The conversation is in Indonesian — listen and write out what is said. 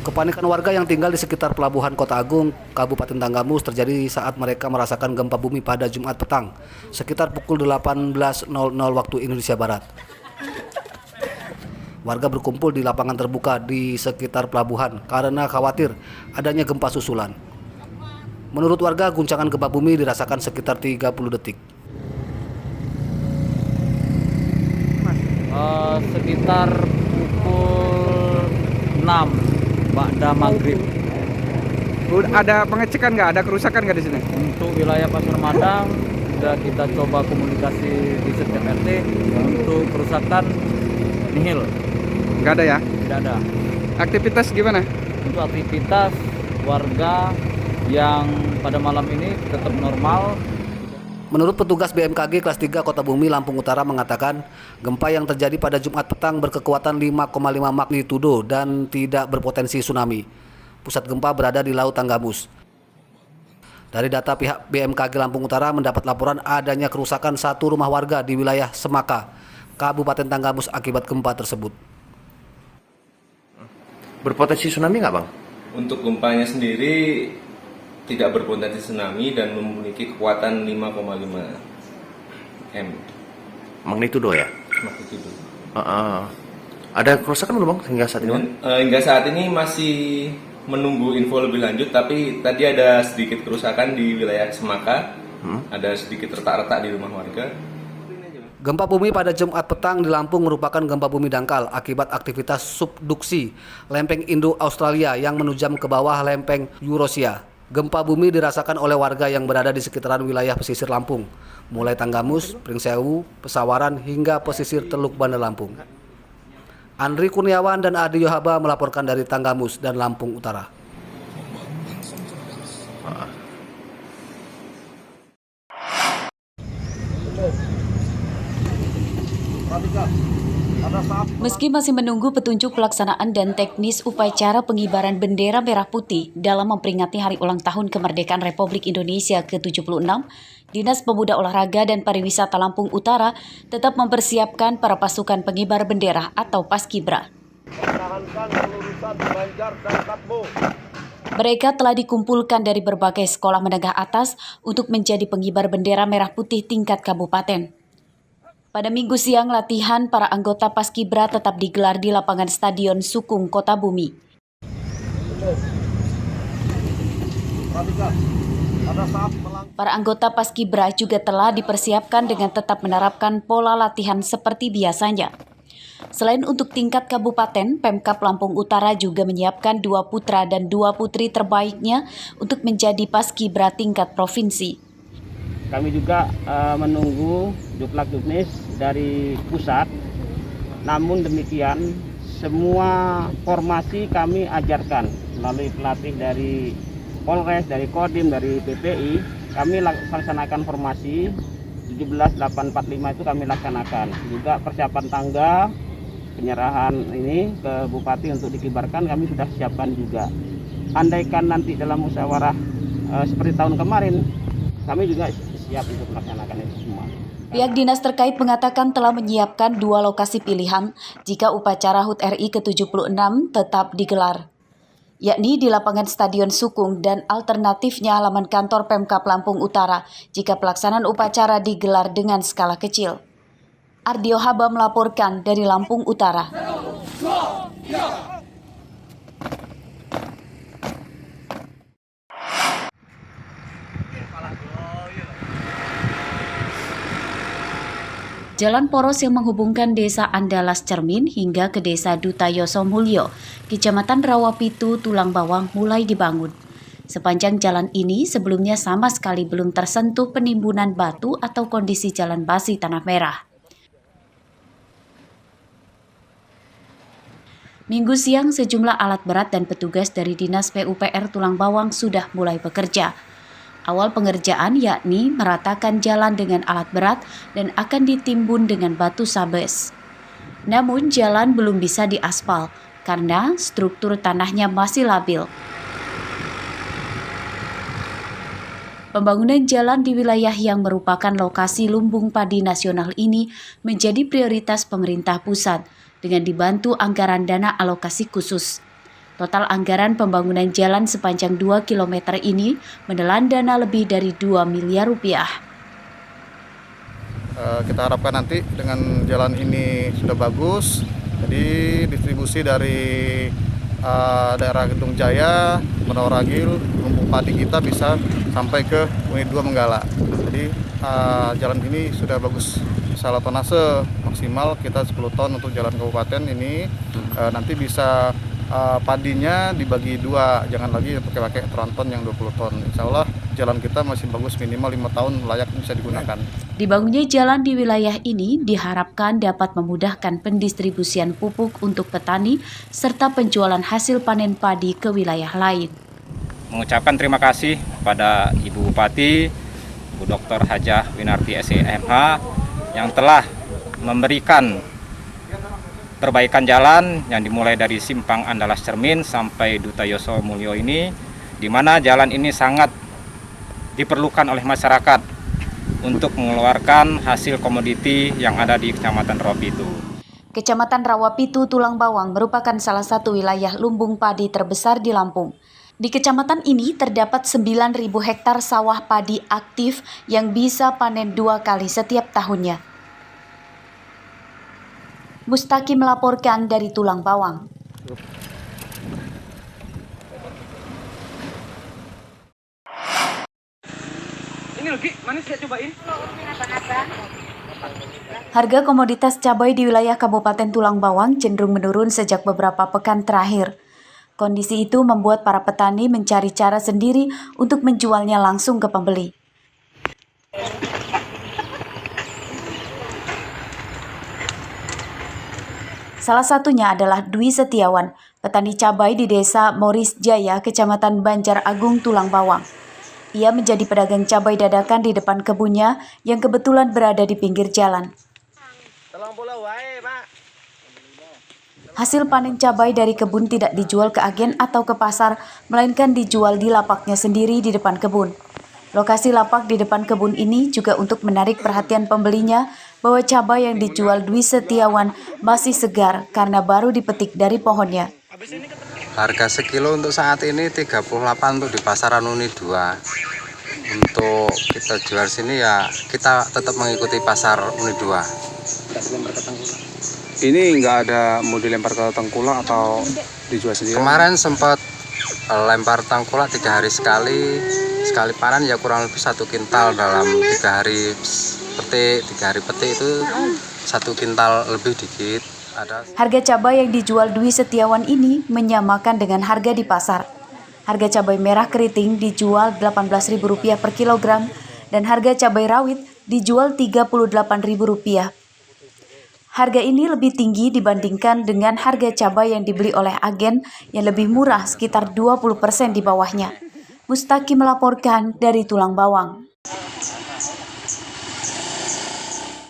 Kepanikan warga yang tinggal di sekitar Pelabuhan Kota Agung, Kabupaten Tanggamus terjadi saat mereka merasakan gempa bumi pada Jumat petang, sekitar pukul 18.00 waktu Indonesia Barat. Warga berkumpul di lapangan terbuka di sekitar pelabuhan karena khawatir adanya gempa susulan. Menurut warga, guncangan gempa bumi dirasakan sekitar 30 detik. Sekitar pukul 6 Ba'da maghrib. Ada pengecekan nggak? Ada kerusakan nggak di sini? Untuk wilayah Pasar Madang sudah kita coba komunikasi di setiap RT. Untuk kerusakan nihil. Nggak ada ya? Tidak ada. Aktivitas gimana? Untuk aktivitas warga yang pada malam ini tetap normal. Menurut petugas BMKG kelas 3 Kota Bumi Lampung Utara mengatakan, gempa yang terjadi pada Jumat petang berkekuatan 5,5 magnitudo dan tidak berpotensi tsunami. Pusat gempa berada di Laut Tanggamus. Dari data pihak BMKG Lampung Utara mendapat laporan adanya kerusakan satu rumah warga di wilayah Semaka, Kabupaten Tanggamus akibat gempa tersebut. Berpotensi tsunami nggak, Bang? Untuk gempanya sendiri tidak berpotensi tsunami dan memiliki kekuatan 5,5 M. Magnitudo ya? Magnitudo. Ada kerusakan belum, Bang, hingga saat ini? Hingga saat ini masih menunggu info lebih lanjut, tapi tadi ada sedikit kerusakan di wilayah Semaka. Ada sedikit retak-retak di rumah warga. Gempa bumi pada Jumat petang di Lampung merupakan gempa bumi dangkal akibat aktivitas subduksi lempeng Indo-Australia yang menujam ke bawah lempeng Eurasia. Gempa bumi dirasakan oleh warga yang berada di sekitaran wilayah pesisir Lampung, mulai Tanggamus, Pringsewu, Pesawaran hingga pesisir Teluk Bandar Lampung. Andri Kurniawan dan Adi Yohaba melaporkan dari Tanggamus dan Lampung Utara. Meski masih menunggu petunjuk pelaksanaan dan teknis upacara pengibaran bendera merah putih dalam memperingati Hari Ulang Tahun Kemerdekaan Republik Indonesia ke-76, Dinas Pemuda Olahraga dan Pariwisata Lampung Utara tetap mempersiapkan para pasukan pengibar bendera atau Paskibra. Mereka telah dikumpulkan dari berbagai sekolah menengah atas untuk menjadi pengibar bendera merah putih tingkat kabupaten. Pada Minggu siang, latihan para anggota Paskibra tetap digelar di lapangan Stadion Sukung, Kota Bumi. Para anggota Paskibra juga telah dipersiapkan dengan tetap menerapkan pola latihan seperti biasanya. Selain untuk tingkat kabupaten, Pemkab Lampung Utara juga menyiapkan 2 putra dan 2 putri terbaiknya untuk menjadi Paskibra tingkat provinsi. Kami juga menunggu Juklak-Juknis dari pusat. Namun demikian, semua formasi kami ajarkan melalui pelatih dari Polres, dari Kodim, dari PPI. Kami laksanakan formasi 17-845 itu kami laksanakan. Juga persiapan tangga penyerahan ini ke Bupati untuk dikibarkan kami sudah siapkan juga. Andaikan nanti dalam musyawarah seperti tahun kemarin, kami juga siap untuk melaksanakan itu semua. Pihak dinas terkait mengatakan telah menyiapkan 2 lokasi pilihan jika upacara HUT RI ke-76 tetap digelar, yakni di lapangan Stadion Sukung dan alternatifnya halaman kantor Pemkab Lampung Utara jika pelaksanaan upacara digelar dengan skala kecil. Ardio Haba melaporkan dari Lampung Utara. Jalan poros yang menghubungkan desa Andalas Cermin hingga ke desa Duta Yoso Mulyo, Kecamatan Rawapitu, Tulang Bawang mulai dibangun. Sepanjang jalan ini sebelumnya sama sekali belum tersentuh penimbunan batu atau kondisi jalan basi tanah merah. Minggu siang sejumlah alat berat dan petugas dari Dinas PUPR Tulang Bawang sudah mulai bekerja. Awal pengerjaan yakni meratakan jalan dengan alat berat dan akan ditimbun dengan batu sabes. Namun jalan belum bisa diaspal karena struktur tanahnya masih labil. Pembangunan jalan di wilayah yang merupakan lokasi lumbung padi nasional ini menjadi prioritas pemerintah pusat dengan dibantu anggaran dana alokasi khusus. Total anggaran pembangunan jalan sepanjang 2 km ini menelan dana lebih dari 2 miliar rupiah. Kita harapkan nanti dengan jalan ini sudah bagus, jadi distribusi dari daerah Gedung Jaya, Menoragil, Lumbung Padi kita bisa sampai ke Unit 2 Menggala. Jadi jalan ini sudah bagus. Salah tonase maksimal kita 10 ton untuk jalan kabupaten ini, nanti bisa padinya dibagi 2, jangan lagi pakai tronton yang 20 ton. Insya Allah jalan kita masih bagus, minimal 5 tahun layak bisa digunakan. Dibangunnya jalan di wilayah ini diharapkan dapat memudahkan pendistribusian pupuk untuk petani serta penjualan hasil panen padi ke wilayah lain. Mengucapkan terima kasih kepada Ibu Bupati, Bu Dr. Hajah Winarti SEMH yang telah memberikan perbaikan jalan yang dimulai dari Simpang Andalas Cermin sampai Duta Yoso Mulyo ini, di mana jalan ini sangat diperlukan oleh masyarakat untuk mengeluarkan hasil komoditi yang ada di Kecamatan Rawapitu. Kecamatan Rawapitu Tulang Bawang merupakan salah satu wilayah lumbung padi terbesar di Lampung. Di kecamatan ini terdapat 9.000 hektar sawah padi aktif yang bisa panen 2 kali setiap tahunnya. Mustaki melaporkan dari Tulang Bawang. Ini lagi, manis ya cobain. Harga komoditas cabai di wilayah Kabupaten Tulang Bawang cenderung menurun sejak beberapa pekan terakhir. Kondisi itu membuat para petani mencari cara sendiri untuk menjualnya langsung ke pembeli. Salah satunya adalah Dwi Setiawan, petani cabai di Desa Moris Jaya, Kecamatan Banjar Agung, Tulang Bawang. Ia menjadi pedagang cabai dadakan di depan kebunnya yang kebetulan berada di pinggir jalan. Hasil panen cabai dari kebun tidak dijual ke agen atau ke pasar, melainkan dijual di lapaknya sendiri di depan kebun. Lokasi lapak di depan kebun ini juga untuk menarik perhatian pembelinya bahwa cabai yang dijual Dwi Setiawan masih segar karena baru dipetik dari pohonnya. Harga sekilo untuk saat ini 38 untuk di pasaran Unit 2. Untuk kita jual sini ya kita tetap mengikuti pasar Unit 2. Ini nggak ada mau dilempar ke tengkulak atau dijual sendiri? Kemarin sempat lempar tengkulak 3 hari sekali panen ya kurang lebih 1 kintal dalam 3 hari petik. 3 hari petik itu 1 kintal lebih dikit. Harga cabai yang dijual Dwi Setiawan ini menyamakan dengan harga di pasar. Harga cabai merah keriting dijual Rp18.000 per kilogram dan harga cabai rawit dijual Rp38.000. Harga ini lebih tinggi dibandingkan dengan harga cabai yang dibeli oleh agen yang lebih murah sekitar 20% di bawahnya. Mustaki melaporkan dari Tulang Bawang.